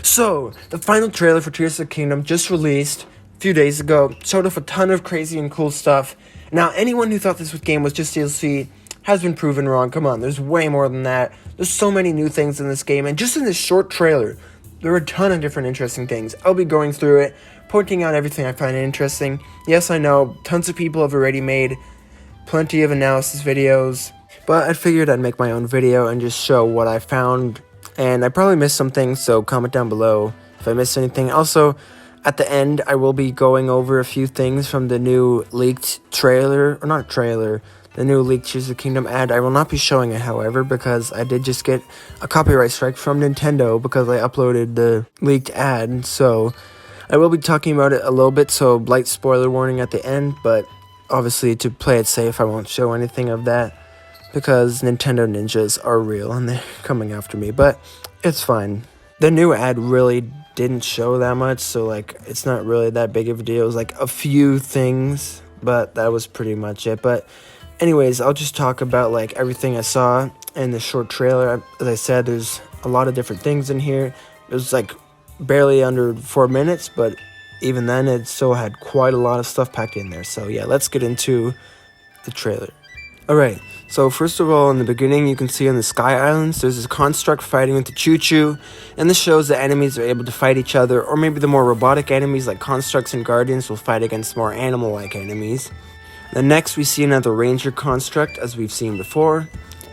So, the final trailer for Tears of the Kingdom just released a few days ago, showed off a ton of crazy and cool stuff. Now, anyone who thought this game was just DLC has been proven wrong. Come on, there's way more than that. There's so many new things in this game, and just in this short trailer, there are a ton of different interesting things. I'll be going through it, pointing out everything I find interesting. Yes, I know, tons of people have already made plenty of analysis videos, but I figured I'd make my own video and just show what I found. And I probably missed some things, so comment down below if I missed anything. Also, at the end, I will be going over a few things from the new leaked trailer, or not trailer, the new leaked Tears of the Kingdom ad. I will not be showing it, however, because I did just get a copyright strike from Nintendo because I uploaded the leaked ad. So I will be talking about it a little bit, so light spoiler warning at the end, but obviously to play it safe, I won't show anything of that, because Nintendo ninjas are real and they're coming after me, but it's fine. The new ad really didn't show that much, so like it's not really that big of a deal. It was like a few things, but that was pretty much it. But anyways, I'll just talk about like everything I saw in the short trailer. As I said, there's a lot of different things in here. It was like barely under 4 minutes, but even then it still had quite a lot of stuff packed in there. So yeah, let's get into the trailer. Alright, so first of all, in the beginning, you can see on the Sky Islands, there's a construct fighting with the Choo-Choo, and this shows that enemies are able to fight each other, or maybe the more robotic enemies like constructs and guardians will fight against more animal-like enemies. Then next, we see another ranger construct, as we've seen before,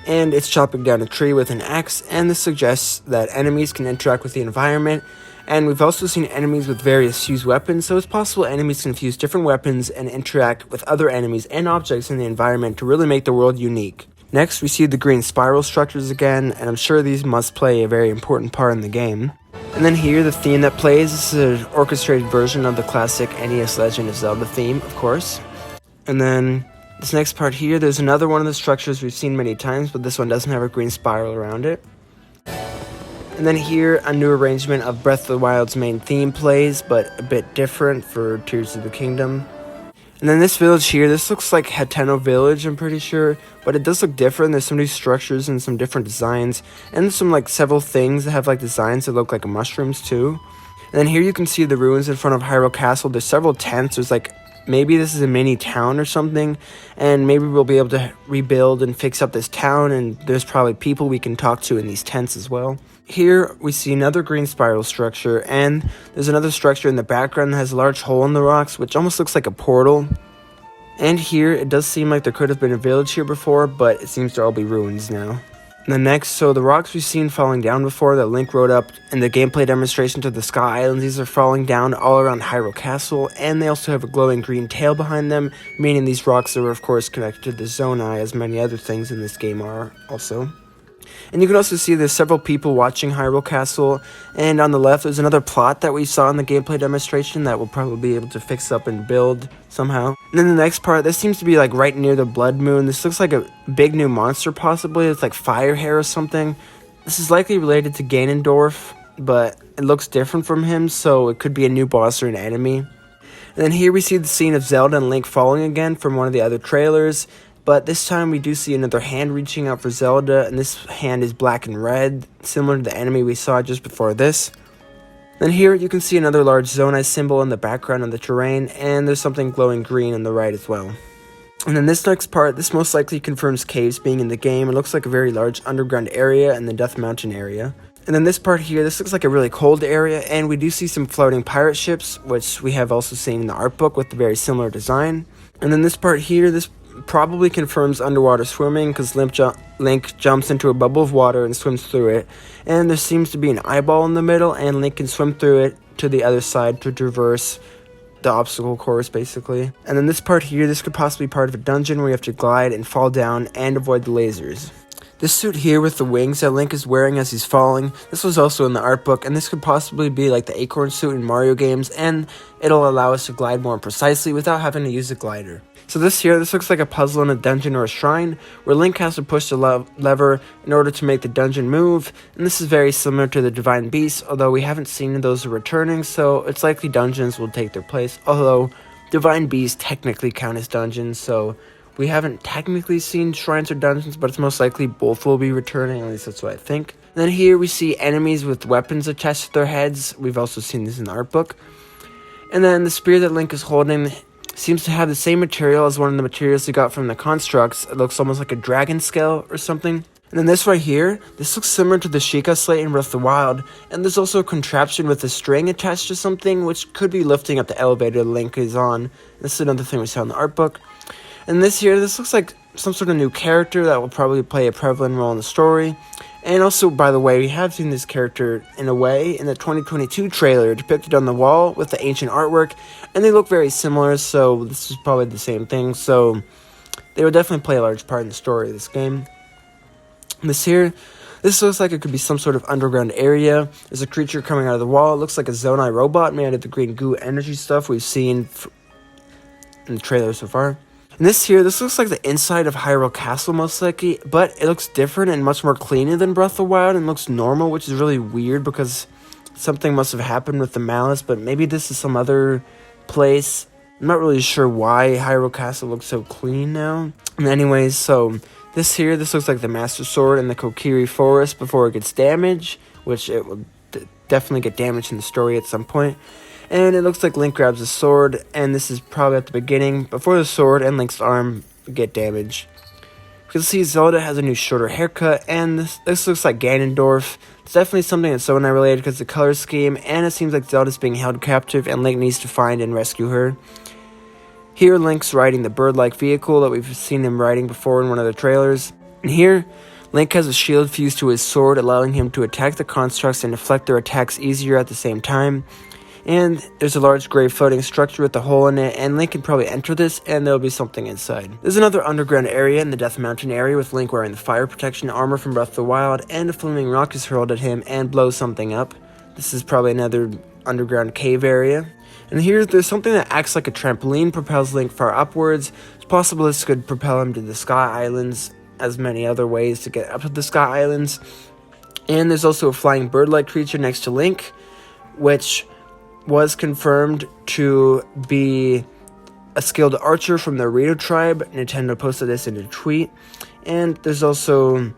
and it's chopping down a tree with an axe, and this suggests that enemies can interact with the environment. And we've also seen enemies with various fused weapons, so it's possible enemies can fuse different weapons and interact with other enemies and objects in the environment to really make the world unique. Next, we see the green spiral structures again, and I'm sure these must play a very important part in the game. And then here, the theme that plays is an orchestrated version of the classic NES Legend of Zelda theme, of course. And then this next part here, there's another one of the structures we've seen many times, but this one doesn't have a green spiral around it. And then here, a new arrangement of Breath of the Wild's main theme plays, but a bit different for Tears of the Kingdom. And then this village here, this looks like Hateno Village, I'm pretty sure, but it does look different. There's some new structures and some different designs, and some like several things that have like designs that look like mushrooms too. And then here you can see the ruins in front of Hyrule Castle. There's several tents. There's like, maybe this is a mini town or something, and maybe we'll be able to rebuild and fix up this town, and there's probably people we can talk to in these tents as well. Here we see another green spiral structure, and there's another structure in the background that has a large hole in the rocks, which almost looks like a portal. And here, it does seem like there could have been a village here before, but it seems to all be ruins now. And then next, so the rocks we've seen falling down before that Link rode up in the gameplay demonstration to the Sky Islands, these are falling down all around Hyrule Castle, and they also have a glowing green tail behind them, meaning these rocks are of course connected to the Zonai, as many other things in this game are also. And you can also see there's several people watching Hyrule Castle, and on the left there's another plot that we saw in the gameplay demonstration that we'll probably be able to fix up and build somehow. And then the next part, this seems to be like right near the Blood Moon. This looks like a big new monster possibly. It's like fire hair or something. This is likely related to Ganondorf, but it looks different from him, so it could be a new boss or an enemy. And then here we see the scene of Zelda and Link falling again from one of the other trailers. But this time we do see another hand reaching out for Zelda, and this hand is black and red, similar to the enemy we saw just before this. Then here you can see another large Zonai symbol in the background of the terrain, and there's something glowing green on the right as well. And then this next part, this most likely confirms caves being in the game. It looks like a very large underground area in the Death Mountain area. And then this part here, this looks like a really cold area, and we do see some floating pirate ships, which we have also seen in the art book with a very similar design. And then this part here, this probably confirms underwater swimming, because Link jumps into a bubble of water and swims through it, and there seems to be an eyeball in the middle, and Link can swim through it to the other side to traverse the obstacle course basically. And then this part here, this could possibly be part of a dungeon where you have to glide and fall down and avoid the lasers. This suit here with the wings that Link is wearing as he's falling, this was also in the art book, and this could possibly be like the acorn suit in Mario games, and it'll allow us to glide more precisely without having to use a glider. So this looks like a puzzle in a dungeon or a shrine, where Link has to push the lever in order to make the dungeon move, and this is very similar to the Divine Beasts, although we haven't seen those returning, so it's likely dungeons will take their place, although Divine Beasts technically count as dungeons, so we haven't technically seen shrines or dungeons, but it's most likely both will be returning, at least that's what I think. Then here we see enemies with weapons attached to their heads. We've also seen this in the art book. And then the spear that Link is holding seems to have the same material as one of the materials he got from the constructs. It looks almost like a dragon scale or something. And then this right here, this looks similar to the Sheikah Slate in Breath of the Wild. And there's also a contraption with a string attached to something, which could be lifting up the elevator Link is on. This is another thing we saw in the art book. And this here, this looks like some sort of new character that will probably play a prevalent role in the story. And also, by the way, we have seen this character, in a way, in the 2022 trailer, depicted on the wall with the ancient artwork, and they look very similar, so this is probably the same thing, so they will definitely play a large part in the story of this game. This here, this looks like it could be some sort of underground area. There's a creature coming out of the wall. It looks like a Zonai robot made out of the green goo energy stuff we've seen in the trailer so far. And this here, this looks like the inside of Hyrule Castle most likely, but it looks different and much more cleaner than Breath of the Wild and looks normal, which is really weird because something must have happened with the malice, but maybe this is some other place. I'm not really sure why Hyrule Castle looks so clean now. And anyways, so this here, this looks like the Master Sword in the Kokiri Forest before it gets damaged, which it will definitely get damaged in the story at some point. And it looks like Link grabs a sword, and this is probably at the beginning, before the sword and Link's arm get damaged. You can see Zelda has a new shorter haircut, and this looks like Ganondorf. It's definitely something that's Zonai related because of the color scheme, and it seems like Zelda's being held captive, and Link needs to find and rescue her. Here, Link's riding the bird-like vehicle that we've seen him riding before in one of the trailers. And here, Link has a shield fused to his sword, allowing him to attack the constructs and deflect their attacks easier at the same time. And there's a large gray floating structure with a hole in it, and Link can probably enter this, and there'll be something inside. There's another underground area in the Death Mountain area with Link wearing the fire protection armor from Breath of the Wild, and a flaming rock is hurled at him and blows something up. This is probably another underground cave area. And here, there's something that acts like a trampoline, propels Link far upwards. It's possible this could propel him to the Sky Islands, as many other ways to get up to the Sky Islands. And there's also a flying bird-like creature next to Link, which was confirmed to be a skilled archer from the Rito tribe. Nintendo posted this in a tweet. And there's also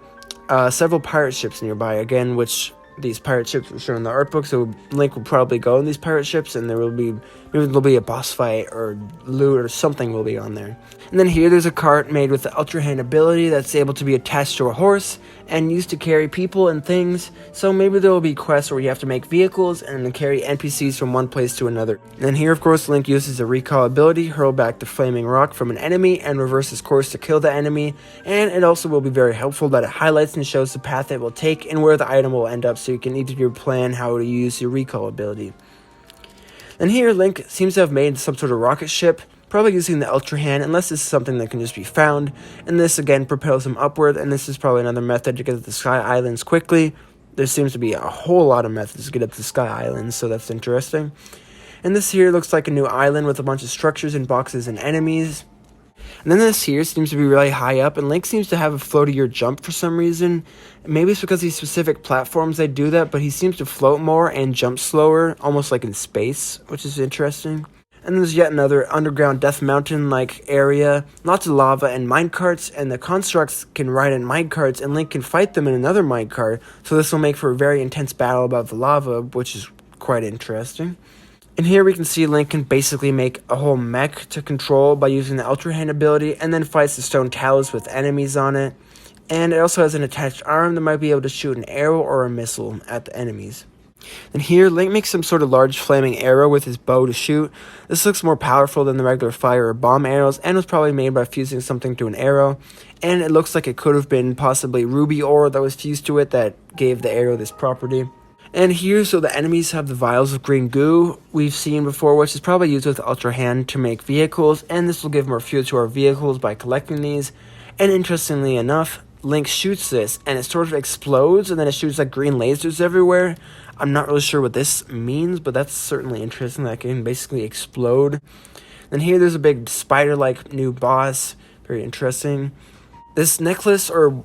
several pirate ships nearby, again, which these pirate ships were shown in the art book, so Link will probably go in these pirate ships, and maybe there'll be a boss fight or loot or something will be on there. And then here there's a cart made with the Ultra Hand ability that's able to be attached to a horse and used to carry people and things, so maybe there will be quests where you have to make vehicles and carry NPCs from one place to another. And then here, of course, Link uses a recall ability, hurl back the flaming rock from an enemy and reverse his course to kill the enemy, and it also will be very helpful that it highlights and shows the path it will take and where the item will end up, so you can either plan how to use your recall ability. And here, Link seems to have made some sort of rocket ship, probably using the Ultra Hand, unless this is something that can just be found. And this, again, propels him upward, and this is probably another method to get to the Sky Islands quickly. There seems to be a whole lot of methods to get up to the Sky Islands, so that's interesting. And this here looks like a new island with a bunch of structures and boxes and enemies. And then this here seems to be really high up, and Link seems to have a floatier jump for some reason. Maybe it's because these specific platforms they do that, but he seems to float more and jump slower, almost like in space, which is interesting. And there's yet another underground Death Mountain-like area, lots of lava and minecarts, and the constructs can ride in minecarts, and Link can fight them in another minecart, so this will make for a very intense battle above the lava, which is quite interesting. And here we can see Link can basically make a whole mech to control by using the Ultra Hand ability, and then fights the stone towers with enemies on it. And it also has an attached arm that might be able to shoot an arrow or a missile at the enemies. And here, Link makes some sort of large flaming arrow with his bow to shoot. This looks more powerful than the regular fire or bomb arrows, and was probably made by fusing something to an arrow. And it looks like it could have been possibly ruby ore that was fused to it that gave the arrow this property. And here, so the enemies have the vials of green goo we've seen before, which is probably used with the Ultra Hand to make vehicles, and this will give more fuel to our vehicles by collecting these. And interestingly enough, Link shoots this, and it sort of explodes, and then it shoots like green lasers everywhere. I'm not really sure what this means, but that's certainly interesting that it can basically explode. Then here there's a big spider-like new boss, very interesting. This necklace or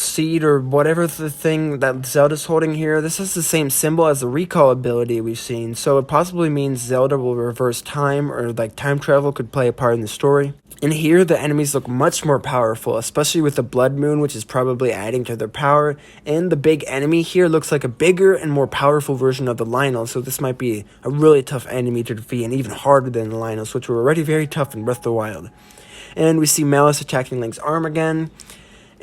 seed or whatever the thing that Zelda's holding here, this has the same symbol as the recall ability we've seen, so it possibly means Zelda will reverse time, or like time travel could play a part in the story. And here the enemies look much more powerful, especially with the Blood Moon, which is probably adding to their power, and the big enemy here looks like a bigger and more powerful version of the Lynel, so this might be a really tough enemy to defeat, and even harder than the Lynels, which were already very tough in Breath of the Wild. And we see Malice attacking Link's arm again.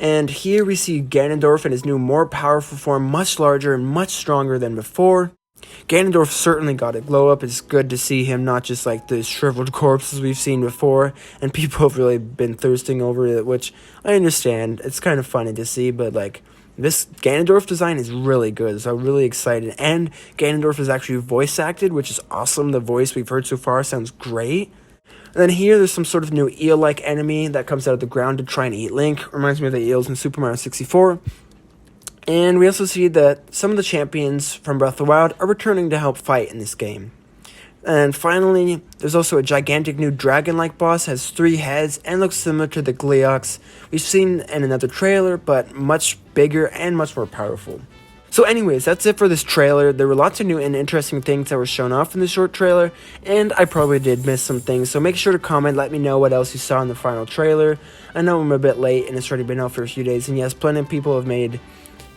And here we see Ganondorf in his new, more powerful form, much larger and much stronger than before. Ganondorf certainly got a glow up. It's good to see him, not just like the shriveled corpses we've seen before. And people have really been thirsting over it, which I understand. It's kind of funny to see, but like, this Ganondorf design is really good, so I'm really excited. And Ganondorf is actually voice acted, which is awesome. The voice we've heard so far sounds great. And then here, there's some sort of new eel-like enemy that comes out of the ground to try and eat Link. Reminds me of the eels in Super Mario 64. And we also see that some of the champions from Breath of the Wild are returning to help fight in this game. And finally, there's also a gigantic new dragon-like boss, has 3 heads, and looks similar to the Gleeoks we've seen in another trailer, but much bigger and much more powerful. So anyways, that's it for this trailer. There were lots of new and interesting things that were shown off in the short trailer, and I probably did miss some things, so make sure to comment, let me know what else you saw in the final trailer. I know I'm a bit late and it's already been out for a few days, and yes, plenty of people have made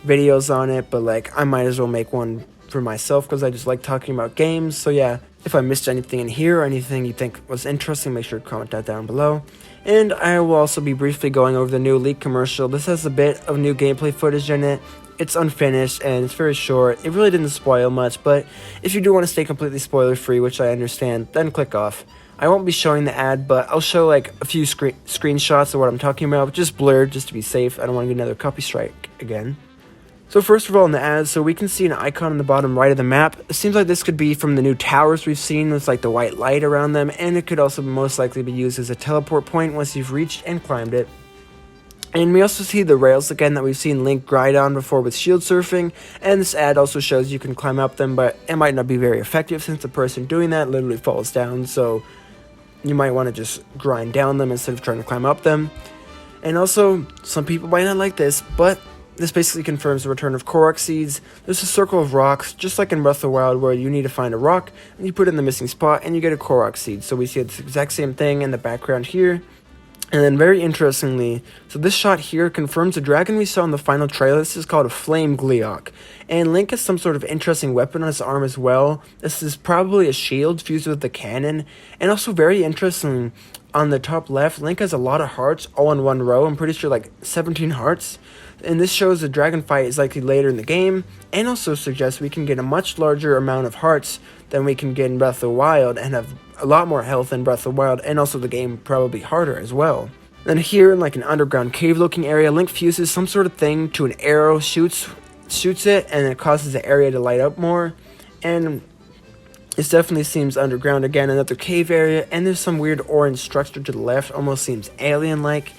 videos on it, but like, I might as well make one for myself because I just like talking about games. So yeah, if I missed anything in here or anything you think was interesting, make sure to comment that down below. And I will also be briefly going over the new leak commercial. This has a bit of new gameplay footage in it. It's unfinished and it's very short. It really didn't spoil much, but if you do want to stay completely spoiler free, which I understand, then click off. I won't be showing the ad, but I'll show like a few screenshots of what I'm talking about, just blurred just to be safe. I don't want to get another copy strike again. So first of all, in the ad, so we can see an icon on the bottom right of the map. It seems like this could be from the new towers we've seen with like the white light around them, and it could also most likely be used as a teleport point once you've reached and climbed it. And we also see the rails again that we've seen Link glide on before with shield surfing, and this ad also shows you can climb up them, but it might not be very effective since the person doing that literally falls down, so you might want to just grind down them instead of trying to climb up them. And also, some people might not like this, but this basically confirms the return of Korok seeds. There's a circle of rocks, just like in Breath of the Wild, where you need to find a rock, and you put it in the missing spot, and you get a Korok seed. So we see the exact same thing in the background here. And then very interestingly, so this shot here confirms the dragon we saw in the final trailer. This is called a Flame Gleeok. And Link has some sort of interesting weapon on his arm as well. This is probably a shield fused with the cannon. And also very interesting, on the top left, Link has a lot of hearts all in one row. I'm pretty sure like 17 hearts. And this shows the dragon fight is likely later in the game, and also suggests we can get a much larger amount of hearts than we can get in Breath of the Wild, and have a lot more health in Breath of the Wild, and also the game probably harder as well. Then here in like an underground cave looking area, Link fuses some sort of thing to an arrow, shoots it, and it causes the area to light up more. And this definitely seems underground again, another cave area, and there's some weird orange structure to the left, almost seems alien-like.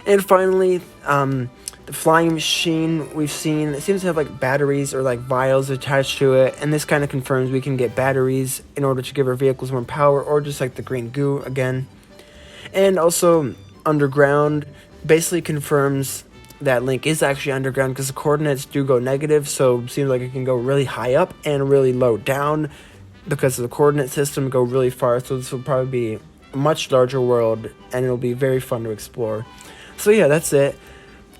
And finally, the flying machine we've seen, it seems to have like batteries or like vials attached to it, and this kind of confirms we can get batteries in order to give our vehicles more power, or just like the green goo again. And also underground basically confirms that Link is actually underground because the coordinates do go negative, so it seems like it can go really high up and really low down because of the coordinate system, go really far. So this will probably be a much larger world, and it'll be very fun to explore. So yeah, that's it.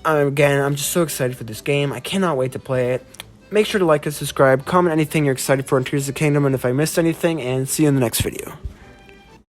Again, I'm just so excited for this game. I cannot wait to play it. Make sure to like and subscribe, comment anything you're excited for in Tears of the Kingdom, and if I missed anything, and see you in the next video.